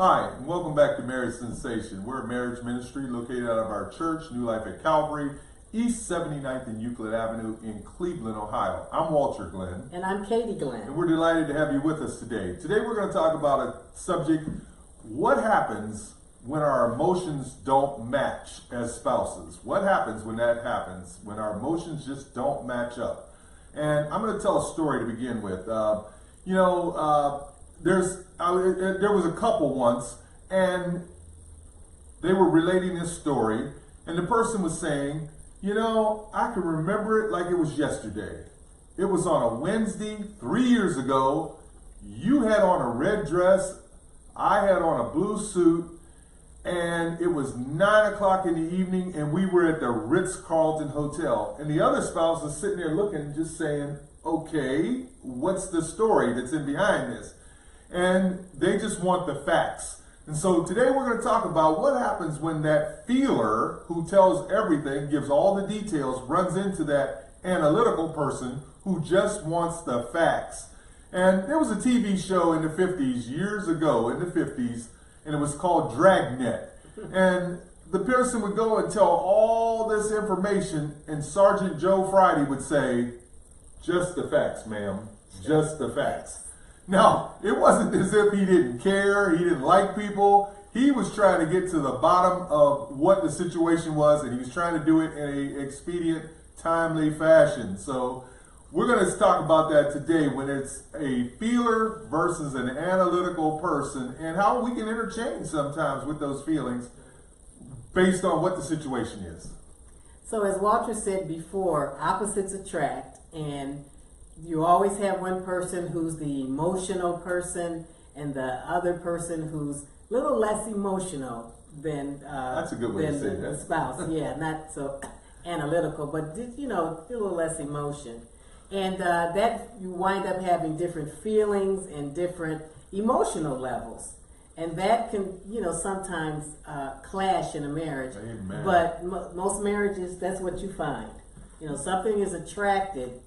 Hi, and welcome back to Marriage Sensation. We're a marriage ministry located out of our church, New Life at Calvary, East 79th and Euclid Avenue in Cleveland, Ohio. I'm Walter Glenn. And I'm Katie Glenn. And we're delighted to have you with us today. Today we're going to talk about a subject, what happens when our emotions don't match as spouses? What happens when that happens, when our emotions just don't match up? And I'm going to tell a story to begin with. There was a couple once, and they were relating this story, and the person was saying, I can remember it like it was yesterday. It was on a Wednesday 3 years ago. You had on a red dress, I had on a blue suit, and it was 9 o'clock in the evening, and we were at the Ritz-Carlton Hotel. And the other spouse was sitting there looking, just saying, okay, what's the story that's in behind this? And they just want the facts. And so today we're going to talk about what happens when that feeler who tells everything, gives all the details, runs into that analytical person who just wants the facts. And there was a TV show in the 50s, years ago in the 50s, and it was called Dragnet. And the person would go and tell all this information, and Sergeant Joe Friday would say, just the facts, ma'am, just the facts. Now, it wasn't as if he didn't care, he didn't like people. He was trying to get to the bottom of what the situation was, and he was trying to do it in an expedient, timely fashion. So we're going to talk about that today, when it's a feeler versus an analytical person, and how we can interchange sometimes with those feelings based on what the situation is. So as Walter said before, opposites attract, and you always have one person who's the emotional person and the other person who's a little less emotional than that's a good way to say the spouse. Yeah, not so analytical, but a little less emotion. And that you wind up having different feelings and different emotional levels. And that can, sometimes clash in a marriage. Amen. But most marriages, that's what you find. Something is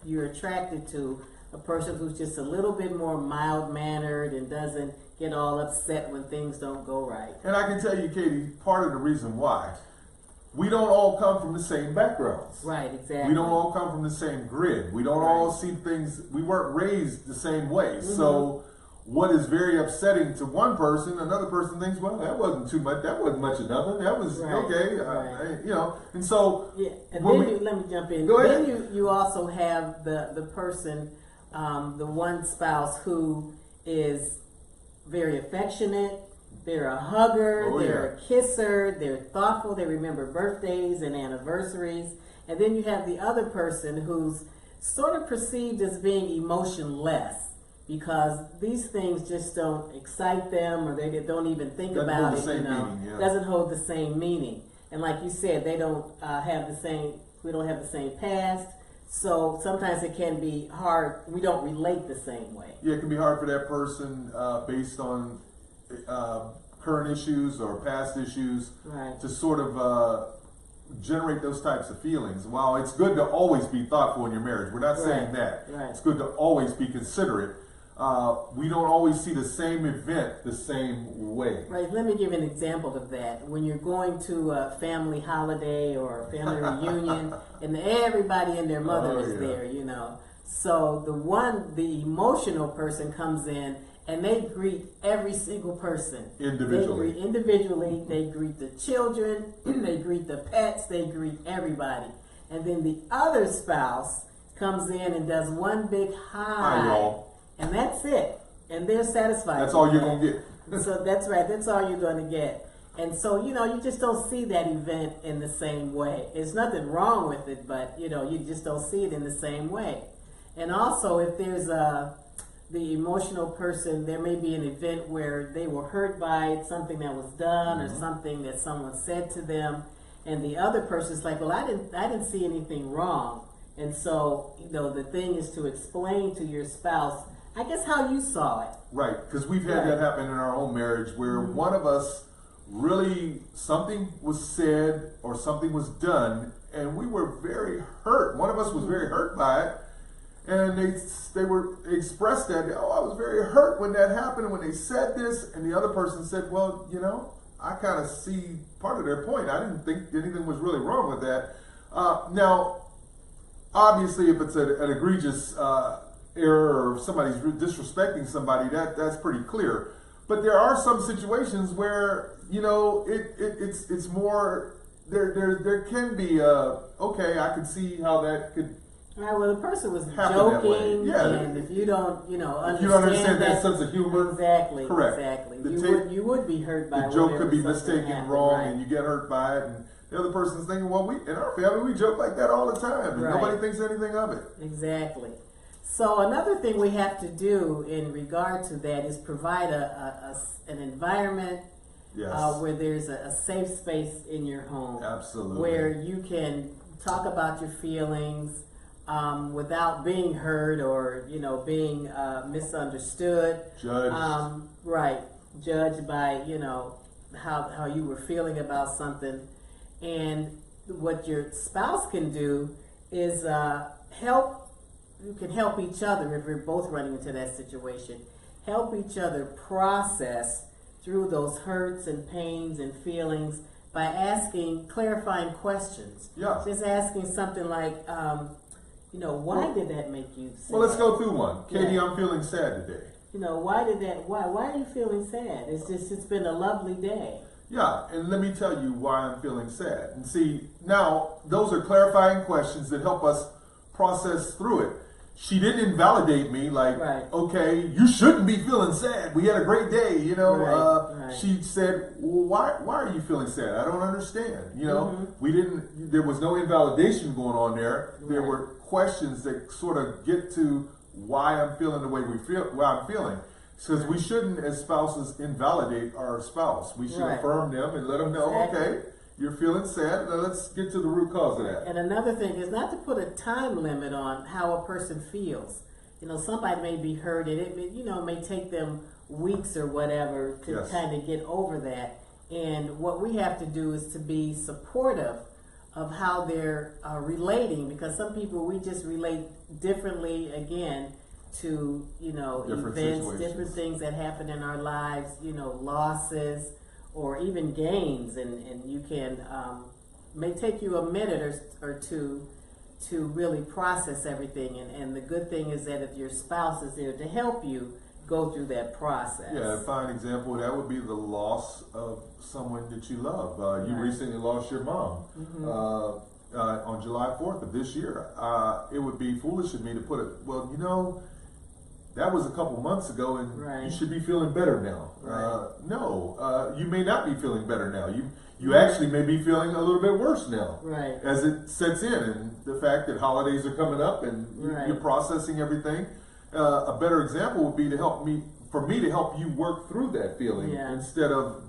you're attracted to a person who's just a little bit more mild-mannered and doesn't get all upset when things don't go right. And I can tell you, Katie, part of the reason why, we don't all come from the same backgrounds. Right, exactly. We don't all come from the same grid. We don't all see things, we weren't raised the same way. Mm-hmm. So what is very upsetting to one person, another person thinks, well, that wasn't too much. That wasn't much of nothing. That was okay. Right. And so. Yeah. And then let me jump in. Go ahead. Then you also have the person, the one spouse who is very affectionate. They're a hugger. They're a kisser. They're thoughtful. They remember birthdays and anniversaries. And then you have the other person who's sort of perceived as being emotionless, because these things just don't excite them, or they don't even think about it. Doesn't hold the same meaning. And like you said, they don't have the same. We don't have the same past, so sometimes it can be hard. We don't relate the same way. Yeah, it can be hard for that person based on current issues or past issues, to sort of generate those types of feelings. While it's good to always be thoughtful in your marriage, we're not saying that. Right. It's good to always be considerate. We don't always see the same event the same way. Right. Let me give an example of that. When you're going to a family holiday or a family reunion, and everybody and their mother is there, So the emotional person comes in, and they greet every single person. Individually. They greet the children, they greet the pets, they greet everybody. And then the other spouse comes in and does one big hi. Hi, y'all. And that's it. And they're satisfied. That's all you're going to get. So that's right. That's all you're going to get. And so, you just don't see that event in the same way. There's nothing wrong with it, but, you just don't see it in the same way. And also, if there's the emotional person, there may be an event where they were hurt by something that was done, or something that someone said to them. And the other person's like, well, I didn't see anything wrong. And so, the thing is to explain to your spouse, I guess, how you saw it. Right, because we've had that happen in our own marriage, where one of us really, something was said or something was done, and we were very hurt. One of us was very hurt by it, and they expressed that, oh, I was very hurt when that happened, and when they said this, and the other person said, well, you know, I kind of see part of their point. I didn't think anything was really wrong with that. Now, obviously, if it's an egregious error or somebody's disrespecting somebody, that's pretty clear. But there are some situations where, you know, it's more, there can be, okay, I can see how that could. Right, well, the person was joking, yeah, and if you don't, you know, if you don't understand that sense of humor, exactly, correct. Exactly, you You would be hurt by the joke could be mistaken happened, wrong, right. and you get hurt by it, and the other person's thinking, well, in our family we joke like that all the time, and nobody thinks anything of it. Exactly. So another thing we have to do in regard to that is provide an environment where there's a safe space in your home, absolutely, where you can talk about your feelings. Without being hurt or, you know, being misunderstood. Judged. Judged by, you know, how you were feeling about something. And what your spouse can do is you can help each other if you're both running into that situation. Help each other process through those hurts and pains and feelings by asking clarifying questions. Yeah. Just asking something like, you know, why did that make you sad? Well, let's go through one. Katie, I'm feeling sad today. You know, why are you feeling sad? It's been a lovely day. Yeah, and let me tell you why I'm feeling sad. And see, now, those are clarifying questions that help us process through it. She didn't invalidate me like, okay, you shouldn't be feeling sad. We had a great day, you know. She said, well, why are you feeling sad? I don't understand. You know, there was no invalidation going on there. There were questions that sort of get to why I'm feeling the way I'm feeling. Because we shouldn't, as spouses, invalidate our spouse. We should affirm them and let them know, okay, you're feeling sad. Now let's get to the root cause of that. And another thing is not to put a time limit on how a person feels. You know, somebody may be hurt, and it may take them weeks or whatever to kind of get over that. And what we have to do is to be supportive of how they're relating, because some people, we just relate differently again to, you know, events, different things that happen in our lives, you know, losses or even gains, and you can may take you a minute or two to really process everything, and the good thing is that if your spouse is there to help you go through that process. Yeah, a fine example of that would be the loss of someone that you love. You recently lost your mom on July 4th of this year. It would be foolish of me to put it, well, you know, that was a couple months ago, and you should be feeling better now. No, you may not be feeling better now. You actually may be feeling a little bit worse now, as it sets in, and the fact that holidays are coming up and you're processing everything. A better example would be for me to help you work through that feeling instead of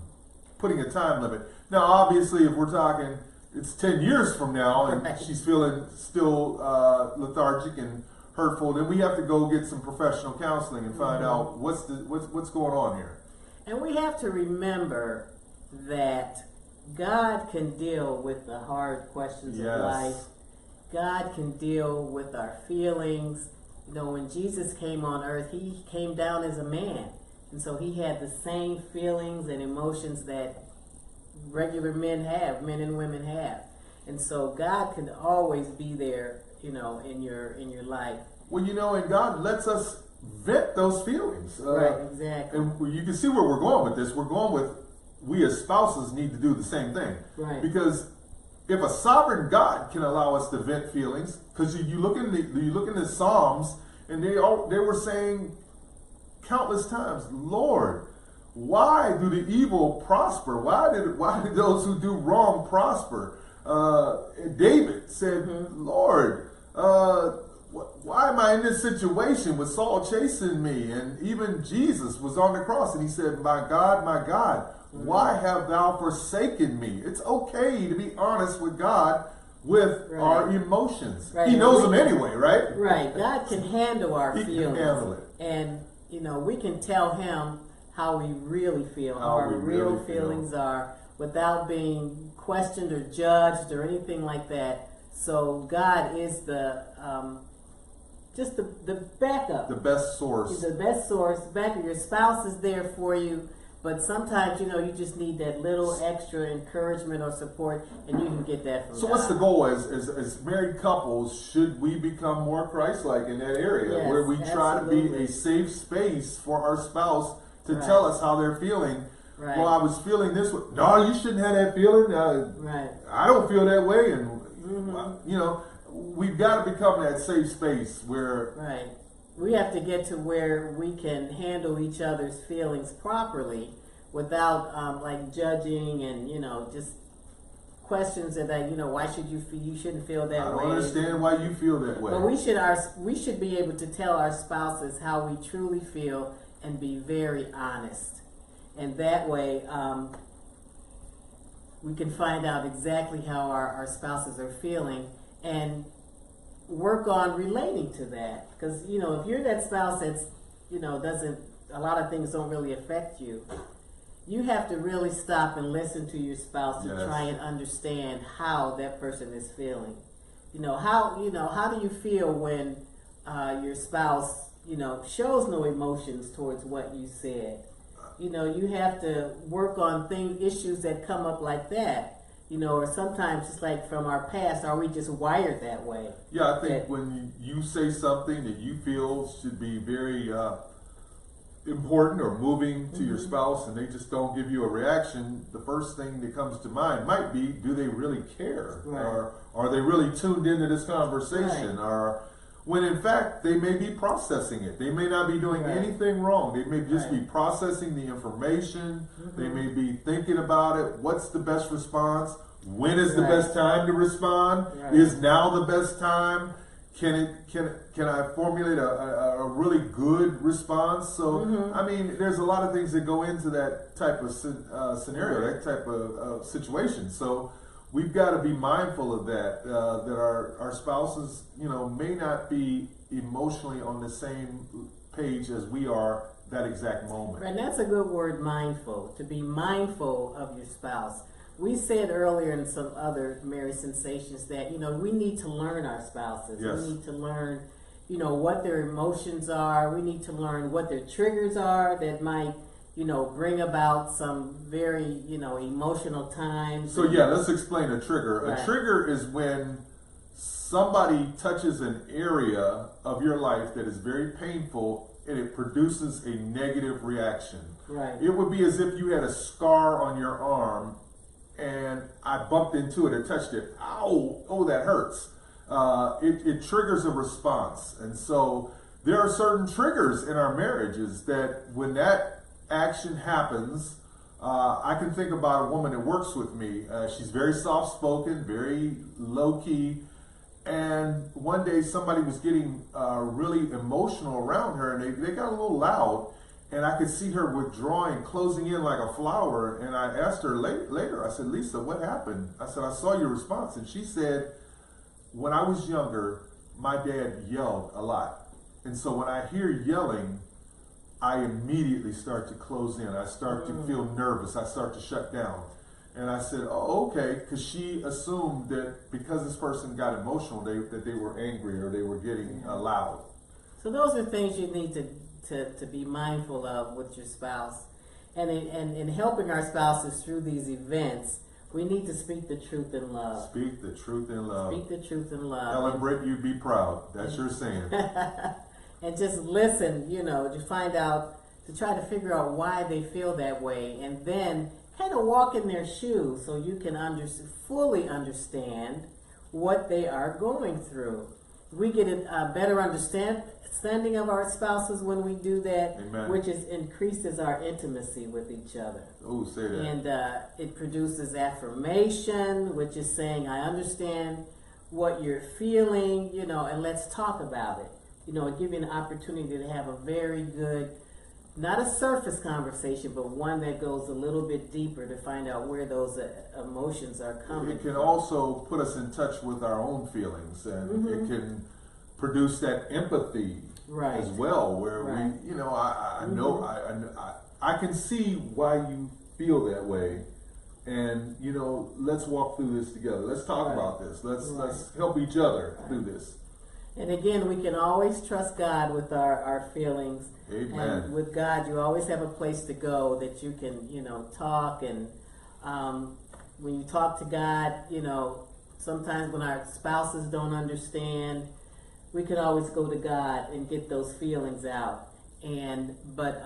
putting a time limit. Now, obviously, if we're talking, it's 10 years from now, and she's feeling still lethargic and hurtful, then we have to go get some professional counseling and find out what's going on here. And we have to remember that God can deal with the hard questions of life. God can deal with our feelings. You know, when Jesus came on earth, he came down as a man, and so he had the same feelings and emotions that regular men and women have. And so God can always be there, you know, in your life. Well, you know, and God lets us vet those feelings. Exactly. And you can see where we're going with this. We're going with, we as spouses need to do the same thing. Because if a sovereign God can allow us to vent feelings, because you look in the Psalms, and they were saying countless times, Lord, why do the evil prosper? Why did those who do wrong prosper? David said, Lord, why am I in this situation with Saul chasing me? And even Jesus was on the cross, and he said, my God, why have thou forsaken me? It's okay to be honest with God with our emotions. He knows them anyway, right? Right. God can handle our feelings. He can handle it. And, you know, we can tell him how we really feel, how our real feelings are, without being questioned or judged or anything like that. So God is the just the backup. The best source. The best source. Backup. Your spouse is there for you, but sometimes, you just need that little extra encouragement or support, and you can get that from So God. what's the goal as married couples? Should we become more Christ-like in that area, Yes, where we try to be absolutely. a safe space for our spouse to Right. tell us how they're feeling? Right. Well, I was feeling this way. No, you shouldn't have that feeling. Right. I don't feel that way, and Mm-hmm. we've got to become that safe space where Right. We have to get to where we can handle each other's feelings properly without like judging and just questions that why should you feel, you shouldn't feel that I way. don't understand why you feel that way. But we should be able to tell our spouses how we truly feel and be very honest, and that way we can find out exactly how our spouses are feeling and work on relating to that. Because if you're that spouse that's doesn't, a lot of things don't really affect you, you have to really stop and listen to your spouse to Yes. try and understand how that person is feeling. How do you feel when your spouse shows no emotions towards what you said? You have to work on issues that come up like that. Or sometimes it's like from our past, are we just wired that way? Yeah, I think when you say something that you feel should be very important or moving to your spouse and they just don't give you a reaction, the first thing that comes to mind might be, do they really care? Right. Or are they really tuned into this conversation? Right. Or when in fact they may be processing it. They may not be doing Right. anything wrong. They may just be Right. processing the information. They may be thinking about it. What's the best response? When is the Right. best time to respond? Right. Is now the best time? Can I formulate a really good response? So I mean, there's a lot of things that go into that type of scenario, that type of situation. So we've got to be mindful of that. That our spouses, may not be emotionally on the same page as we are that exact moment. Right, and that's a good word, mindful. To be mindful of your spouse. We said earlier in some other Marriage Sensations that, we need to learn our spouses. Yes. We need to learn, what their emotions are. We need to learn what their triggers are that might, bring about some very, emotional times. So yeah, let's explain a trigger. Right. A trigger is when somebody touches an area of your life that is very painful and it produces a negative reaction. Right. It would be as if you had a scar on your arm and I bumped into it or touched it. Ow! Oh, that hurts. It triggers a response. And so there are certain triggers in our marriages that when that action happens, I can think about a woman that works with me. She's very soft-spoken, very low-key. And one day somebody was getting really emotional around her and they got a little loud. And I could see her withdrawing, closing in like a flower. And I asked her later, I said, Lisa, what happened? I said, I saw your response. And she said, when I was younger, my dad yelled a lot. And so when I hear yelling, I immediately start to close in. I start to feel nervous. I start to shut down. And I said, oh, okay, because she assumed that because this person got emotional, that they were angry or they were getting loud. So those are things you need to be mindful of with your spouse. And in helping our spouses through these events, we need to speak the truth in love. Speak the truth in love. Speak the truth in love. Ellen Britt, you be proud. That's your saying. And just listen, to find out, to try to figure out why they feel that way. And then kind of walk in their shoes so you can fully understand what they are going through. We get a better understanding of our spouses when we do that, Amen. which increases our intimacy with each other. Oh, say that. And it produces affirmation, which is saying, I understand what you're feeling, and let's talk about it. Give you an opportunity to have a very good, not a surface conversation, but one that goes a little bit deeper to find out where those emotions are coming It can from. also put us in touch with our own feelings, and it can produce that empathy Right. as well, where Right. we, I know, I can see why you feel that way, and let's walk through this together. Let's talk Right. about this. Let's Right. help each other through this. And again, we can always trust God with our feelings. Amen. And with God, you always have a place to go that you can, talk. And when you talk to God, sometimes when our spouses don't understand, we can always go to God and get those feelings out. But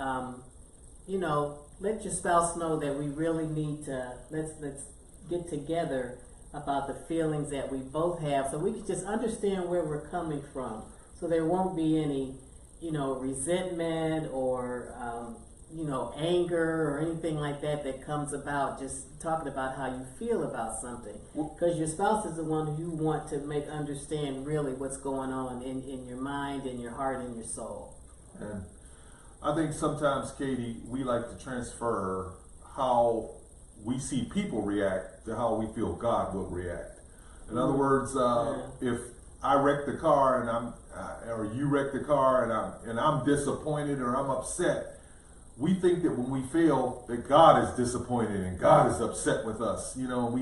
let your spouse know that we really need to let's get together about the feelings that we both have, so we can just understand where we're coming from, so there won't be any resentment or anger or anything like that comes about just talking about how you feel about something, because your spouse is the one who you want to make understand really what's going on in your mind, in your heart, in your soul. And I think sometimes, Katie, we like to transfer how we see people react to how we feel God will react. In other words, if I wreck the car and or you wreck the car and I'm disappointed or I'm upset, we think that when we fail that God is disappointed and God is upset with us. What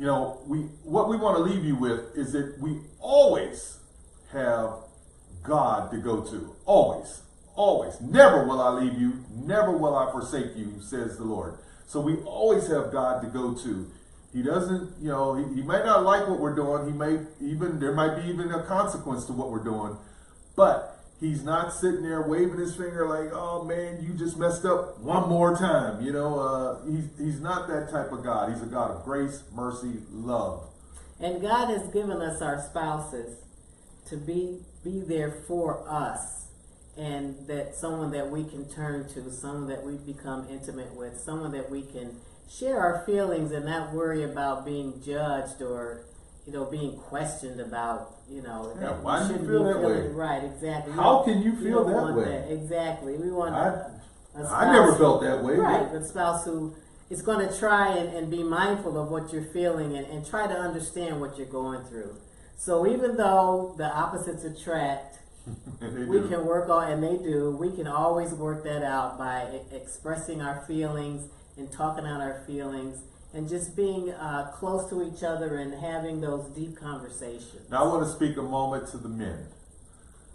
we want to leave you with is that we always have God to go to. Always. Always. Never will I leave you. Never will I forsake you, says the Lord. So we always have God to go to. He doesn't, he might not like what we're doing. There might be even a consequence to what we're doing. But he's not sitting there waving his finger like, oh man, you just messed up one more time. He's not that type of God. He's a God of grace, mercy, love. And God has given us our spouses to be there for us. And that someone that we can turn to, someone that we become intimate with, someone that we can share our feelings and not worry about being judged or, being questioned about, why do you feel that way? Right, exactly. How can you feel that way? That. Exactly. We want a spouse. I never felt that way. Right, a spouse who is going to try and be mindful of what you're feeling and try to understand what you're going through. So even though the opposites attract, we can work on, and they do, we can always work that out by expressing our feelings and talking out our feelings and just being close to each other and having those deep conversations. Now I want to speak a moment to the men.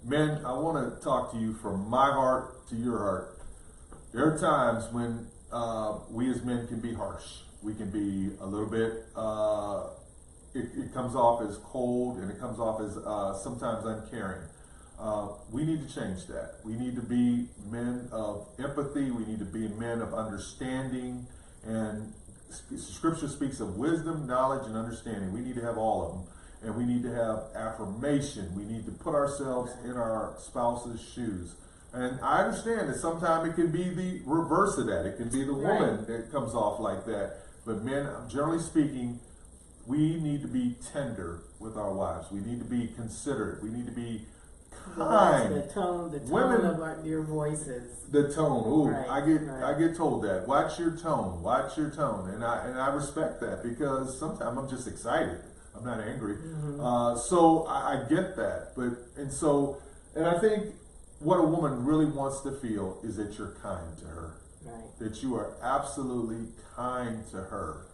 Men, I want to talk to you from my heart to your heart. There are times when we as men can be harsh. We can be a little bit, it comes off as cold and it comes off as sometimes uncaring. We need to change that. We need to be men of empathy. We need to be men of understanding. And Scripture speaks of wisdom, knowledge, and understanding. We need to have all of them. And we need to have affirmation. We need to put ourselves in our spouse's shoes. And I understand that sometimes it can be the reverse of that. It can be the woman that comes off like that. But men, generally speaking, we need to be tender with our wives. We need to be considerate. We need to be kind. The tone Women, of your voices. The tone. Ooh, I get told that. Watch your tone. Watch your tone. And I respect that, because sometimes I'm just excited. I'm not angry. Mm-hmm. So I get that. And I think what a woman really wants to feel is that you're kind to her. Right. That you are absolutely kind to her.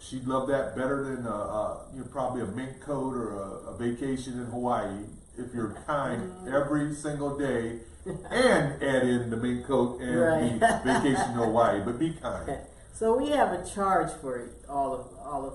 She'd love that better than probably a mink coat or a vacation in Hawaii. If you're kind every single day and add in the mink coat and the vacation in Hawaii, but be kind. So we have a charge for all of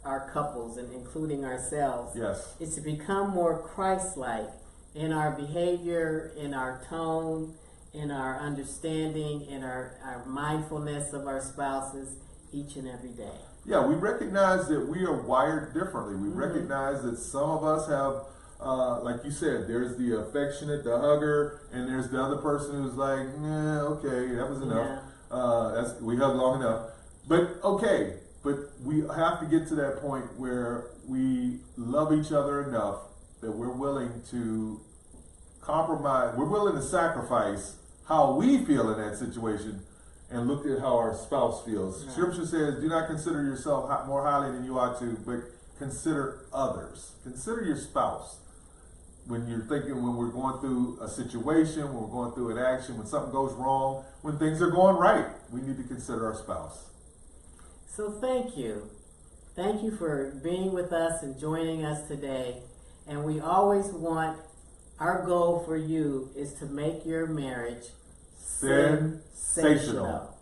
our couples, and including ourselves. Yes. Is to become more Christ-like in our behavior, in our tone, in our understanding, in our mindfulness of our spouses each and every day. Yeah, we recognize that we are wired differently. We recognize that some of us have, like you said, there's the affectionate, the hugger, and there's the other person who's like, okay, that was enough. Yeah. We hugged long enough. But we have to get to that point where we love each other enough that we're willing to compromise, we're willing to sacrifice how we feel in that situation and look at how our spouse feels. Right. Scripture says, do not consider yourself more highly than you ought to, but consider others. Consider your spouse. When you're thinking, when we're going through a situation, when we're going through an action, when something goes wrong, when things are going right, we need to consider our spouse. So thank you. Thank you for being with us and joining us today. And we always want, our goal for you is to make your marriage Sensational.